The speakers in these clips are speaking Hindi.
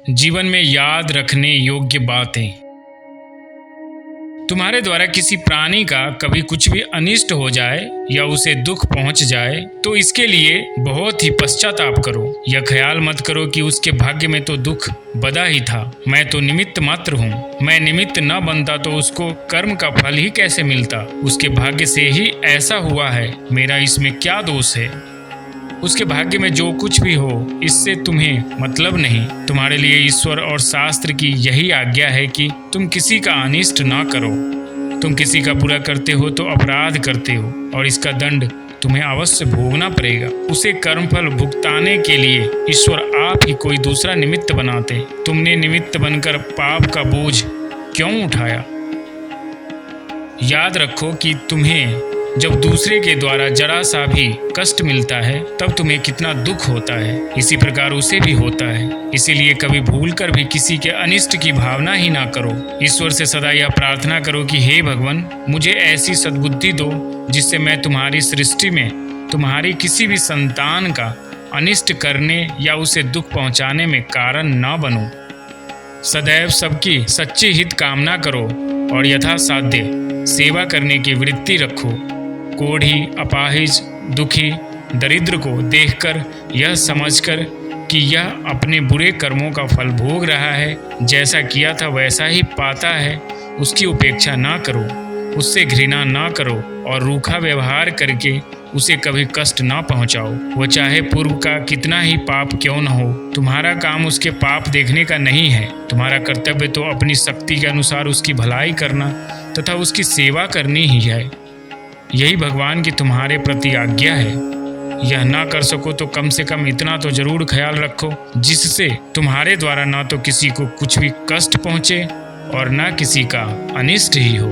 जीवन में याद रखने योग्य बातें। तुम्हारे द्वारा किसी प्राणी का कभी कुछ भी अनिष्ट हो जाए या उसे दुख पहुंच जाए तो इसके लिए बहुत ही पश्चाताप करो। यह ख्याल मत करो कि उसके भाग्य में तो दुख बदा ही था, मैं तो निमित्त मात्र हूँ। मैं निमित्त न बनता तो उसको कर्म का फल ही कैसे मिलता। उसके भाग्य से ही ऐसा हुआ है, मेरा इसमें क्या दोष है। उसके भाग्य में जो कुछ भी हो इससे तुम्हें मतलब नहीं। तुम्हारे लिए ईश्वर और शास्त्र की यही आज्ञा है कि तुम किसी का अनिष्ट ना करो। तुम किसी का बुरा करते हो तो अपराध करते हो और इसका दंड तुम्हें अवश्य भोगना पड़ेगा। उसे कर्मफल भुगताने के लिए ईश्वर आप ही कोई दूसरा निमित्त बनाते। तुमने निमित्त बनकर पाप का बोझ क्यों उठाया। याद रखो कि तुम्हें जब दूसरे के द्वारा जरा सा भी कष्ट मिलता है तब तुम्हें कितना दुख होता है, इसी प्रकार उसे भी होता है। इसीलिए कभी भूलकर भी किसी के अनिष्ट की भावना ही ना करो। ईश्वर से सदा यह प्रार्थना करो कि हे भगवान, मुझे ऐसी सद्बुद्धि दो जिससे मैं तुम्हारी सृष्टि में तुम्हारी किसी भी संतान का अनिष्ट करने या उसे दुख पहुंचाने में कारण न बनूं। सदैव सबकी सच्ची हित कामना करो और यथासाध्य सेवा करने की वृत्ति रखो। कोढ़ी, अपाहिज, दुखी, दरिद्र को देखकर यह समझकर कि यह अपने बुरे कर्मों का फल भोग रहा है, जैसा किया था वैसा ही पाता है, उसकी उपेक्षा ना करो, उससे घृणा ना करो और रूखा व्यवहार करके उसे कभी कष्ट ना पहुंचाओ। वह चाहे पूर्व का कितना ही पाप क्यों न हो, तुम्हारा काम उसके पाप देखने का नहीं है। तुम्हारा कर्तव्य तो अपनी शक्ति के अनुसार उसकी भलाई करना तथा उसकी सेवा करनी ही है। यही भगवान की तुम्हारे प्रति आज्ञा है। यह ना कर सको तो कम से कम इतना तो जरूर ख्याल रखो जिससे तुम्हारे द्वारा ना तो किसी को कुछ भी कष्ट पहुँचे और ना किसी का अनिष्ट ही हो।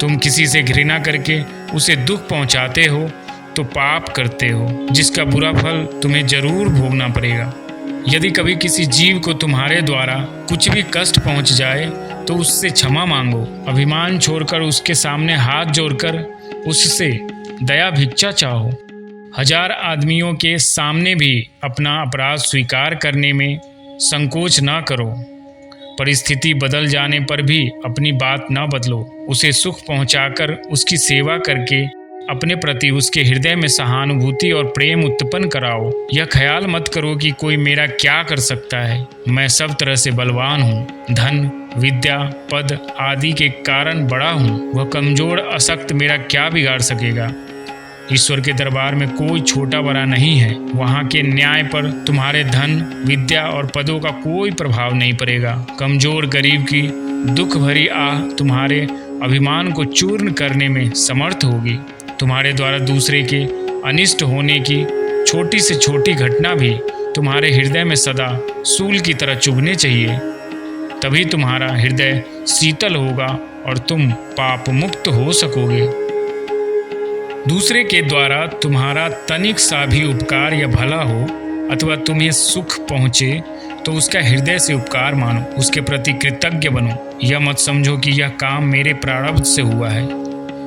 तुम किसी से घृणा करके उसे दुख पहुँचाते हो तो पाप करते हो, जिसका बुरा फल तुम्हें जरूर भोगना पड़ेगा। यदि कभी किसी जीव को तुम्हारे द्वारा कुछ भी कष्ट पहुँच जाए तो उससे क्षमा मांगो। अभिमान छोड़कर उसके सामने हाथ जोड़कर उससे दया भिक्षा चाहो। 1000 आदमियों के सामने भी अपना अपराध स्वीकार करने में संकोच ना करो। परिस्थिति बदल जाने पर भी अपनी बात ना बदलो। उसे सुख पहुंचाकर उसकी सेवा करके अपने प्रति उसके हृदय में सहानुभूति और प्रेम उत्पन्न कराओ। यह ख्याल मत करो कि कोई मेरा क्या कर सकता है, मैं सब तरह से बलवान हूँ, धन, विद्या, पद आदि के कारण बड़ा हूँ, वह कमजोर अशक्त मेरा क्या बिगाड़ सकेगा। ईश्वर के दरबार में कोई छोटा बड़ा नहीं है। वहाँ के न्याय पर तुम्हारे धन, विद्या और पदों का कोई प्रभाव नहीं पड़ेगा। कमजोर गरीब की दुख भरी आह तुम्हारे अभिमान को चूर्ण करने में समर्थ होगी। तुम्हारे द्वारा दूसरे के अनिष्ट होने की छोटी से छोटी घटना भी तुम्हारे हृदय में सदा सूल की तरह चुभने चाहिए। तभी तुम्हारा हृदय शीतल होगा और तुम पाप मुक्त हो सकोगे। दूसरे के द्वारा तुम्हारा तनिक सा भी उपकार या भला हो अथवा तुम्हें सुख पहुँचे तो उसका हृदय से उपकार मानो, उसके प्रति कृतज्ञ बनो। यह मत समझो कि यह काम मेरे प्रारब्ध से हुआ है,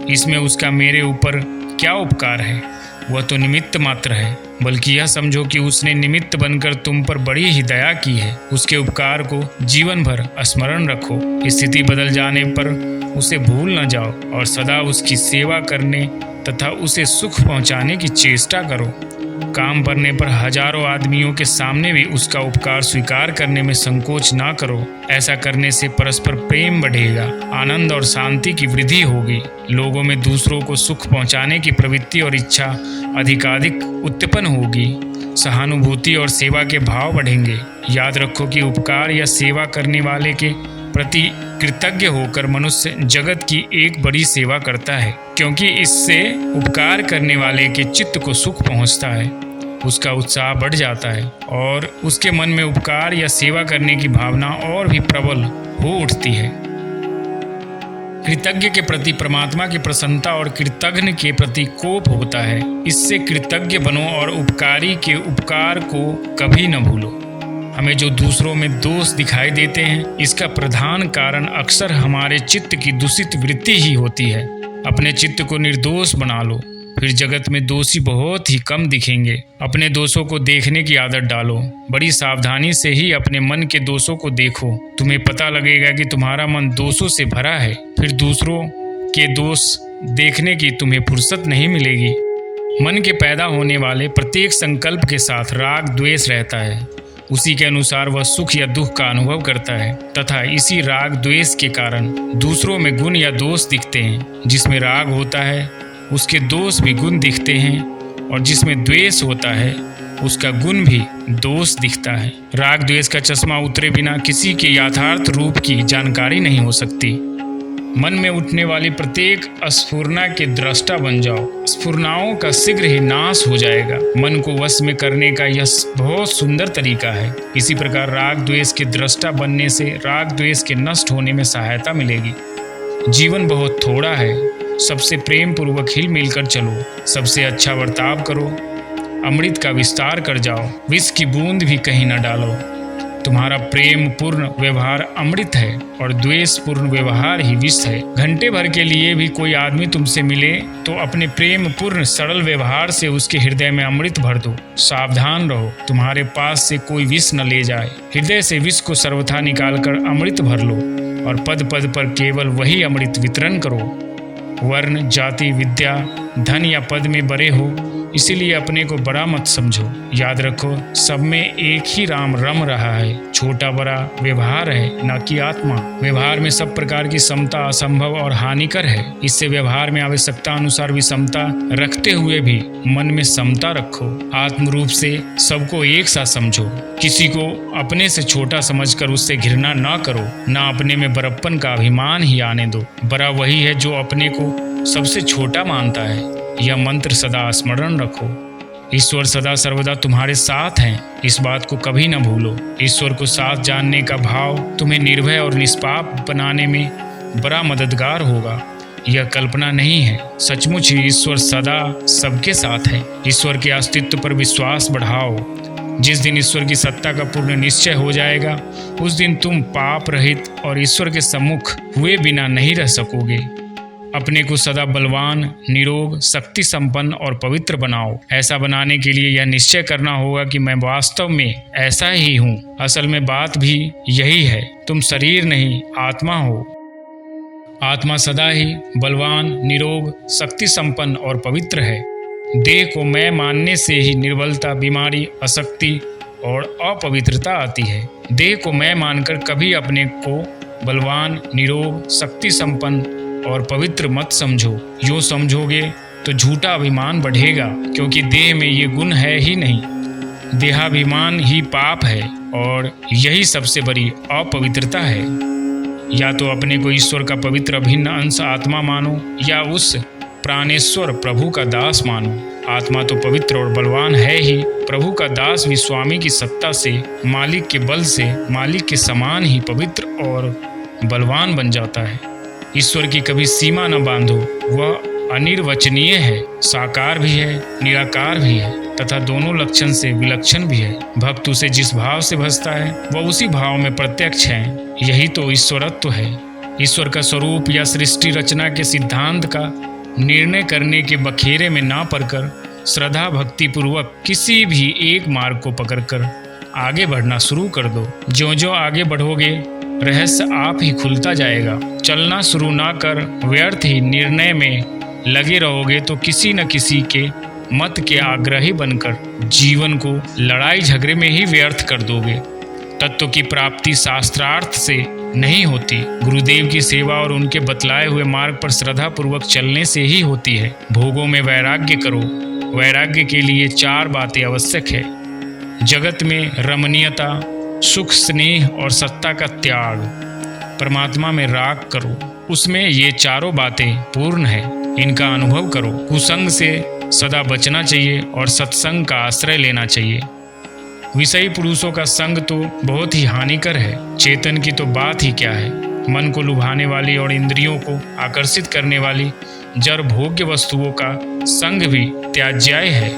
इसमें उसका मेरे ऊपर क्या उपकार है, वह तो निमित्त मात्र है। बल्कि यह समझो कि उसने निमित्त बनकर तुम पर बड़ी ही दया की है। उसके उपकार को जीवन भर स्मरण रखो। स्थिति बदल जाने पर उसे भूल न जाओ और सदा उसकी सेवा करने तथा उसे सुख पहुंचाने की चेष्टा करो। काम पड़ने पर 1000 आदमियों के सामने भी उसका उपकार स्वीकार करने में संकोच ना करो। ऐसा करने से परस्पर प्रेम बढ़ेगा, आनंद और शांति की वृद्धि होगी। लोगों में दूसरों को सुख पहुंचाने की प्रवृत्ति और इच्छा अधिकाधिक उत्पन्न होगी। सहानुभूति और सेवा के भाव बढ़ेंगे। याद रखो कि उपकार या सेवा करने वाले के प्रति कृतज्ञ होकर मनुष्य जगत की एक बड़ी सेवा करता है, क्योंकि इससे उपकार करने वाले के चित्त को सुख पहुंचता है, उसका उत्साह बढ़ जाता है और उसके मन में उपकार या सेवा करने की भावना और भी प्रबल हो उठती है। कृतज्ञ के प्रति परमात्मा की प्रसन्नता और कृतघ्न के प्रति कोप होता है। इससे कृतज्ञ बनो और उपकारी के उपकार को कभी न भूलो। हमें जो दूसरों में दोष दिखाई देते हैं, इसका प्रधान कारण अक्सर हमारे चित्त की दूषित वृत्ति ही होती है। अपने चित्त को निर्दोष बना लो, फिर जगत में दोषी बहुत ही कम दिखेंगे। अपने दोषों को देखने की आदत डालो। बड़ी सावधानी से ही अपने मन के दोषों को देखो। तुम्हें पता लगेगा कि तुम्हारा मन दोषों से भरा है। फिर दूसरों के दोष देखने की तुम्हें फुर्सत नहीं मिलेगी। मन के पैदा होने वाले प्रत्येक संकल्प के साथ राग द्वेष रहता है। उसी के अनुसार वह सुख या दुख का अनुभव करता है तथा इसी राग द्वेष के कारण दूसरों में गुण या दोष दिखते हैं। जिसमें राग होता है उसके दोष भी गुण दिखते हैं और जिसमें द्वेष होता है उसका गुण भी दोष दिखता है। राग द्वेष का चश्मा उतरे बिना किसी के यथार्थ रूप की जानकारी नहीं हो सकती। मन में उठने वाली प्रत्येक स्फुरना के दृष्टा बन जाओ। स्फुरनाओं का शीघ्र ही नाश हो जाएगा। मन को वश में करने का यह बहुत सुंदर तरीका है। इसी प्रकार राग द्वेष के दृष्टा बनने से राग द्वेष के नष्ट होने में सहायता मिलेगी। जीवन बहुत थोड़ा है। सबसे प्रेम पूर्वक हिल मिलकर चलो। सबसे अच्छा बर्ताव करो। अमृत का विस्तार कर जाओ। विष की बूंद भी कहीं न डालो। तुम्हारा प्रेम पूर्ण व्यवहार अमृत है और द्वेष पूर्ण व्यवहार ही विष है। घंटे भर के लिए भी कोई आदमी तुमसे मिले तो अपने प्रेम पूर्ण सरल व्यवहार से उसके हृदय में अमृत भर दो। सावधान रहो तुम्हारे पास से कोई विष न ले जाए। हृदय से विष को सर्वथा निकालकर अमृत भर लो और पद पद पर केवल वही अमृत वितरण करो। वर्ण, जाति, विद्या, धन या पद में बड़े हो इसीलिए अपने को बड़ा मत समझो। याद रखो सब में एक ही राम रम रहा है। छोटा बड़ा व्यवहार है न कि आत्मा। व्यवहार में सब प्रकार की समता असंभव और हानिकर है। इससे व्यवहार में आवश्यकता अनुसार विषमता रखते हुए भी मन में समता रखो। आत्म रूप से सबको एक सा समझो। किसी को अपने से छोटा समझकर उससे घृणा न करो। न अपने में बड़प्पन का अभिमान ही आने दो। बड़ा वही है जो अपने को सबसे छोटा मानता है। यह मंत्र सदा स्मरण रखो। ईश्वर सदा सर्वदा तुम्हारे साथ हैं। इस बात को कभी न भूलो। ईश्वर को साथ जानने का भाव तुम्हें निर्भय और निष्पाप बनाने में बड़ा मददगार होगा। यह कल्पना नहीं है। सचमुच ही ईश्वर सदा सबके साथ है। ईश्वर के अस्तित्व पर विश्वास बढ़ाओ। जिस दिन ईश्वर की सत्ता का पूर्ण निश्चय हो जाएगा उस दिन तुम पाप रहित और ईश्वर के सम्मुख हुए बिना नहीं रह सकोगे। अपने को सदा बलवान, निरोग, शक्ति संपन्न और पवित्र बनाओ। ऐसा बनाने के लिए यह निश्चय करना होगा कि मैं वास्तव में ऐसा ही हूँ। असल में बात भी यही है। तुम शरीर नहीं आत्मा हो। आत्मा सदा ही बलवान, निरोग, शक्ति संपन्न और पवित्र है। देह को मैं मानने से ही निर्बलता, बीमारी, अशक्ति और अपवित्रता आती है। देह को मैं मानकर कभी अपने को बलवान, निरोग, शक्ति संपन्न और पवित्र मत समझो। यो समझोगे तो झूठा अभिमान बढ़ेगा क्योंकि देह में ये गुण है ही नहीं। देहाभिमान ही पाप है और यही सबसे बड़ी अपवित्रता है। या तो अपने को ईश्वर का पवित्र अभिन्न अंश आत्मा मानो या उस प्राणेश्वर प्रभु का दास मानो। आत्मा तो पवित्र और बलवान है ही। प्रभु का दास भी स्वामी की सत्ता से, मालिक के बल से मालिक के समान ही पवित्र और बलवान बन जाता है। ईश्वर की कभी सीमा न बांधो। वह अनिर्वचनीय है, साकार भी है, निराकार भी है तथा दोनों लक्षण से विलक्षण भी है। भक्त उसे जिस भाव से भजता है वह उसी भाव में प्रत्यक्ष है। यही तो ईश्वरत्व है। ईश्वर का स्वरूप या सृष्टि रचना के सिद्धांत का निर्णय करने के बखेरे में ना पड़कर श्रद्धा भक्ति पूर्वक किसी भी एक मार्ग को पकड़कर आगे बढ़ना शुरू कर दो। ज्यों ज्यों आगे बढ़ोगे रहस्य आप ही खुलता जाएगा। चलना शुरू ना कर व्यर्थ ही निर्णय में लगे रहोगे तो किसी न किसी के मत के आग्रही बनकर जीवन को लड़ाई झगड़े में ही व्यर्थ कर दोगे। तत्व की प्राप्ति शास्त्रार्थ से नहीं होती, गुरुदेव की सेवा और उनके बतलाए हुए मार्ग पर श्रद्धा पूर्वक चलने से ही होती है। भोगों में वैराग्य करो। वैराग्य के लिए 4 बातें आवश्यक है। जगत में रमणीयता, सुख, स्नेह और सत्ता का त्याग। परमात्मा में राग करो, उसमें ये 4 बातें पूर्ण है। इनका अनुभव करो। कुसंग से सदा बचना चाहिए और सत्संग का आश्रय लेना चाहिए। विषयी पुरुषों का संग तो बहुत ही हानिकर है। चेतन की तो बात ही क्या है। मन को लुभाने वाली और इंद्रियों को आकर्षित करने वाली जड़ भोग्य वस्तुओं का संग भी त्याज्य है।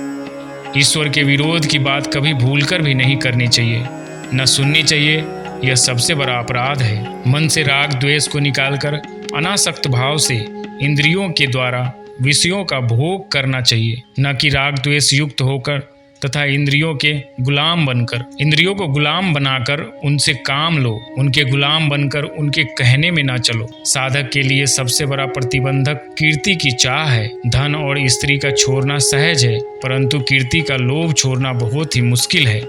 ईश्वर के विरोध की बात कभी भूलकर भी नहीं करनी चाहिए, न सुननी चाहिए। यह सबसे बड़ा अपराध है। मन से राग द्वेष को निकालकर अनासक्त भाव से इंद्रियों के द्वारा विषयों का भोग करना चाहिए, न कि राग द्वेष युक्त होकर तथा इंद्रियों के गुलाम बनकर। इंद्रियों को गुलाम बनाकर उनसे काम लो, उनके गुलाम बनकर उनके कहने में ना चलो। साधक के लिए सबसे बड़ा प्रतिबंधक कीर्ति की चाह है। धन और स्त्री का छोड़ना सहज है, परंतु कीर्ति का लोभ छोड़ना बहुत ही मुश्किल है।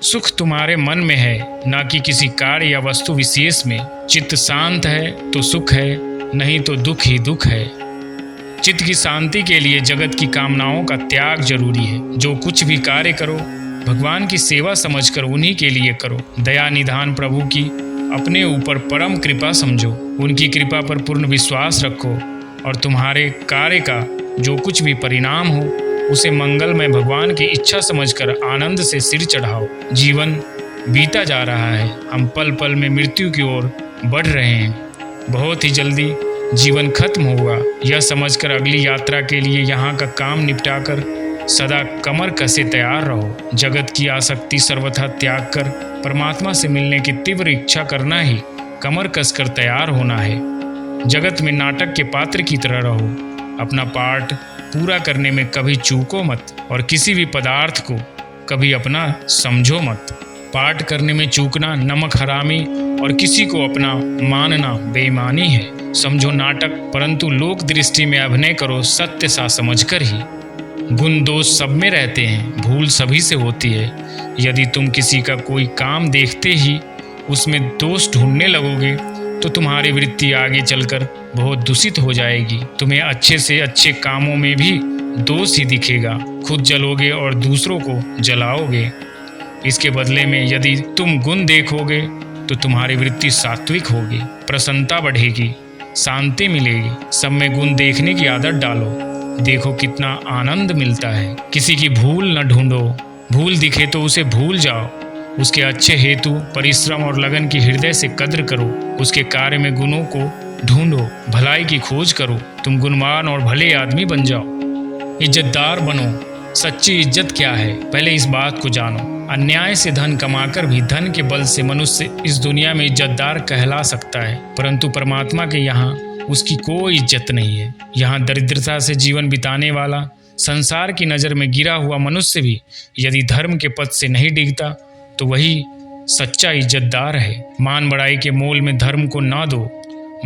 सुख तुम्हारे मन में है, न कि किसी कार्य या वस्तु विशेष में। चित्त शांत है तो सुख है, नहीं तो दुख ही दुख है। चित्त की शांति के लिए जगत की कामनाओं का त्याग जरूरी है। जो कुछ भी कार्य करो, भगवान की सेवा समझकर उन्हीं के लिए करो। दया निधान प्रभु की अपने ऊपर परम कृपा समझो, उनकी कृपा पर पूर्ण विश्वास रखो और तुम्हारे कार्य का जो कुछ भी परिणाम हो उसे मंगलमय भगवान की इच्छा समझकर आनंद से सिर चढ़ाओ। जीवन बीता जा रहा है, हम पल पल में मृत्यु की ओर बढ़ रहे हैं। बहुत ही जल्दी जीवन खत्म होगा। यह समझकर अगली यात्रा के लिए यहाँ का काम निपटाकर सदा कमर कसे तैयार रहो। जगत की आसक्ति सर्वथा त्याग कर परमात्मा से मिलने की तीव्र इच्छा करना ही कमर कसकर तैयार होना है। जगत में नाटक के पात्र की तरह रहो। अपना पार्ट पूरा करने में कभी चूको मत और किसी भी पदार्थ को कभी अपना समझो मत। पाठ करने में चूकना नमक हरामी और किसी को अपना मानना बेईमानी है। समझो नाटक, परंतु लोक दृष्टि में अभिनय करो सत्य सा समझकर ही। गुण दोष सब में रहते हैं, भूल सभी से होती है। यदि तुम किसी का कोई काम देखते ही उसमें दोष ढूंढने लगोगे तो तुम्हारी वृत्ति आगे चलकर बहुत दूषित हो जाएगी। तुम्हें अच्छे से अच्छे कामों में भी दोष ही दिखेगा। खुद जलोगे और दूसरों को जलाओगे। इसके बदले में यदि तुम गुण देखोगे तो तुम्हारी वृत्ति सात्विक होगी, प्रसन्नता बढ़ेगी, शांति मिलेगी। सब में गुण देखने की आदत डालो, देखो कितना आनंद मिलता है। किसी की भूल न ढूंढो, भूल दिखे तो उसे भूल जाओ। उसके अच्छे हेतु परिश्रम और लगन की हृदय से कद्र करो। उसके कार्य में गुणों को ढूंढो, भलाई की खोज करो। तुम गुणवान और भले आदमी बन जाओ। इज्जतदार बनो। सच्ची इज्जत क्या है, पहले इस बात को जानो। अन्याय से धन कमाकर भी धन के बल से मनुष्य इस दुनिया में इज्जतदार कहला सकता है, परंतु परमात्मा के यहाँ उसकी कोई इज्जत नहीं है। यहाँ दरिद्रता से जीवन बिताने वाला, संसार की नज़र में गिरा हुआ मनुष्य भी यदि धर्म के पथ से नहीं डिगता तो वही सच्चा इज्जतदार है। मान बढ़ाई के मोल में धर्म को ना दो।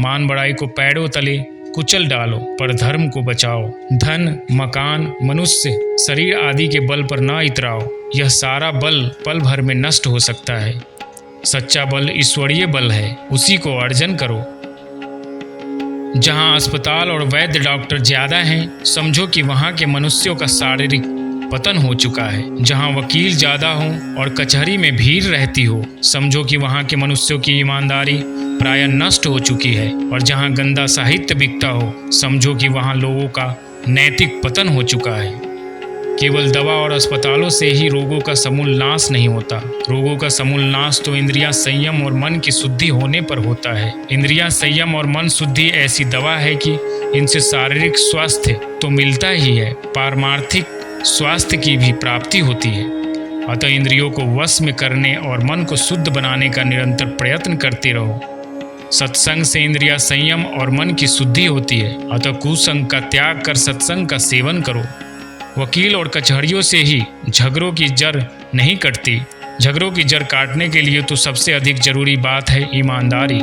मान बढ़ाई को पैरों तले कुचल डालो, पर धर्म को बचाओ। धन, मकान, मनुष्य, शरीर आदि के बल पर ना इतराओ। यह सारा बल पल भर में नष्ट हो सकता है। सच्चा बल ईश्वरीय बल है, उसी को अर्जन करो। जहाँ अस्पताल और वैद्य डॉक्टर ज्यादा हैं, समझो कि वहाँ के मनुष्यों का शारीरिक पतन हो चुका है। जहाँ वकील ज्यादा हों और कचहरी में भीड़ रहती हो, समझो कि वहाँ के मनुष्यों की ईमानदारी प्राय नष्ट हो चुकी है। और जहाँ गंदा साहित्य बिकता हो, समझो कि वहाँ लोगों का नैतिक पतन हो चुका है। केवल दवा और अस्पतालों से ही रोगों का समूल नाश नहीं होता। रोगों का समूल नाश तो इंद्रियां संयम और मन की शुद्धि होने पर होता है। इंद्रियां संयम और मन शुद्धि ऐसी दवा है कि इनसे शारीरिक स्वास्थ्य तो मिलता ही है, पारमार्थिक स्वास्थ्य की भी प्राप्ति होती है। अतः इंद्रियों को वश में करने और मन को शुद्ध बनाने का निरंतर प्रयत्न करते रहो। सत्संग से इंद्रिया संयम और मन की शुद्धि होती है। अतः कुसंग का त्याग कर सत्संग का सेवन करो। वकील और कचहरियों से ही झगड़ों की जड़ नहीं कटती। झगड़ों की जड़ काटने के लिए तो सबसे अधिक जरूरी बात है ईमानदारी।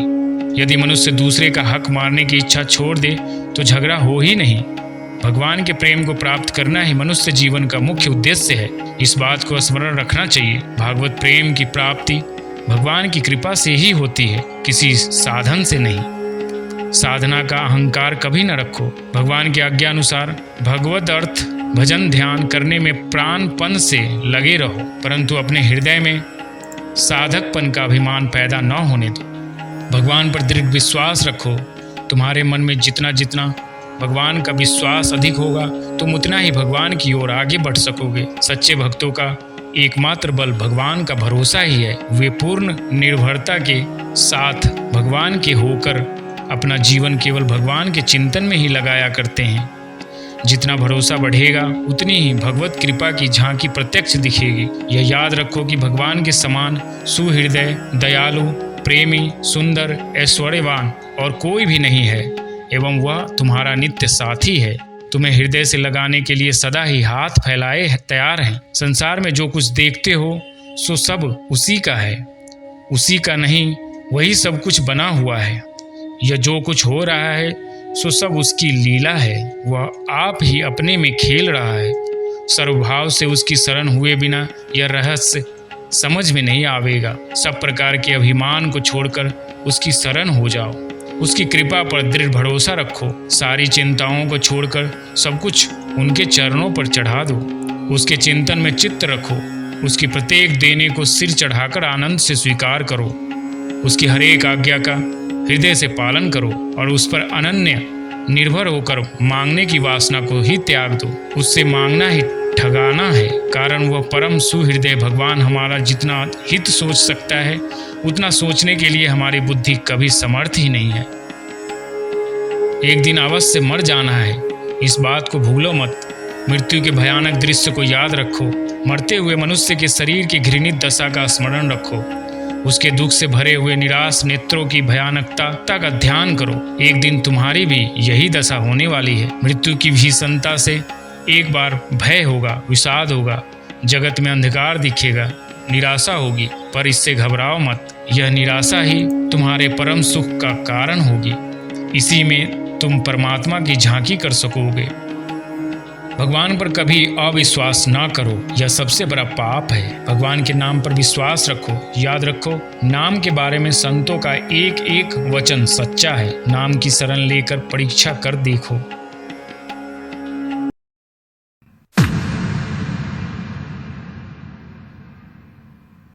यदि मनुष्य दूसरे का हक मारने की इच्छा छोड़ दे तो झगड़ा हो ही नहीं। भगवान के प्रेम को प्राप्त करना ही मनुष्य जीवन का मुख्य उद्देश्य है। इस बात को स्मरण रखना चाहिए। भागवत प्रेम की प्राप्ति भगवान की कृपा से ही होती है, किसी साधन से नहीं। साधना का अहंकार कभी न रखो। भगवान की आज्ञा अनुसार भगवत अर्थ भजन ध्यान करने में प्राणपन से लगे रहो, परंतु अपने हृदय में साधकपन का अभिमान पैदा न होने दो। भगवान पर दृढ़ विश्वास रखो। तुम्हारे मन में जितना जितना भगवान का विश्वास अधिक होगा, तुम उतना ही भगवान की ओर आगे बढ़ सकोगे। सच्चे भक्तों का एकमात्र बल भगवान का भरोसा ही है। वे पूर्ण निर्भरता के साथ भगवान के होकर अपना जीवन केवल भगवान के चिंतन में ही लगाया करते हैं। जितना भरोसा बढ़ेगा उतनी ही भगवत कृपा की झांकी प्रत्यक्ष दिखेगी। यह याद रखो कि भगवान के समान सुहृदय, दयालु, प्रेमी, सुंदर, ऐश्वर्यवान और कोई भी नहीं है एवं वह तुम्हारा नित्य साथी है। तुम्हें हृदय से लगाने के लिए सदा ही हाथ फैलाए तैयार हैं। संसार में जो कुछ देखते हो सो सब उसी का है, उसी का नहीं वही सब कुछ बना हुआ है। यह जो कुछ हो रहा है सो सब उसकी लीला है, वह आप ही अपने में खेल रहा है। सर्वभाव से उसकी शरण हुए बिना यह रहस्य समझ में नहीं आवेगा। सब प्रकार के अभिमान को छोड़कर उसकी शरण हो जाओ, उसकी कृपा पर दृढ़ भरोसा रखो। सारी चिंताओं को छोड़कर सब कुछ उनके चरणों पर चढ़ा दो। उसके चिंतन में चित्त रखो, उसकी प्रत्येक देने को सिर चढ़ाकर आनंद से स्वीकार करो। उसकी हर एक आज्ञा का हृदय से पालन करो और उस पर अनन्य निर्भर होकर मांगने की वासना को ही त्याग दो। उससे मांगना ही ठगाना है, कारण वह परम सुहृदय भगवान हमारा जितना हित सोच सकता है उतना सोचने के लिए हमारी बुद्धि कभी समर्थ ही नहीं है। एक दिन अवश्य मर जाना है, इस बात को भूलो मत। मृत्यु के भयानक दृश्य को याद रखो। मरते हुए मनुष्य के शरीर की घृणित दशा का स्मरण रखो। उसके दुख से भरे हुए निराश नेत्रों की भयानकता का ध्यान करो। एक दिन तुम्हारी भी यही दशा होने वाली है। मृत्यु की भीषणता से एक बार भय होगा, विषाद होगा, जगत में अंधकार दिखेगा, निराशा होगी, पर इससे घबराओ मत। यह निराशा ही तुम्हारे परम सुख का कारण होगी। इसी में तुम परमात्मा की झांकी कर सकोगे। भगवान पर कभी अविश्वास ना करो, यह सबसे बड़ा पाप है। भगवान के नाम पर विश्वास रखो। याद रखो, नाम के बारे में संतों का एक एक वचन सच्चा है। नाम की शरण लेकर परीक्षा कर देखो।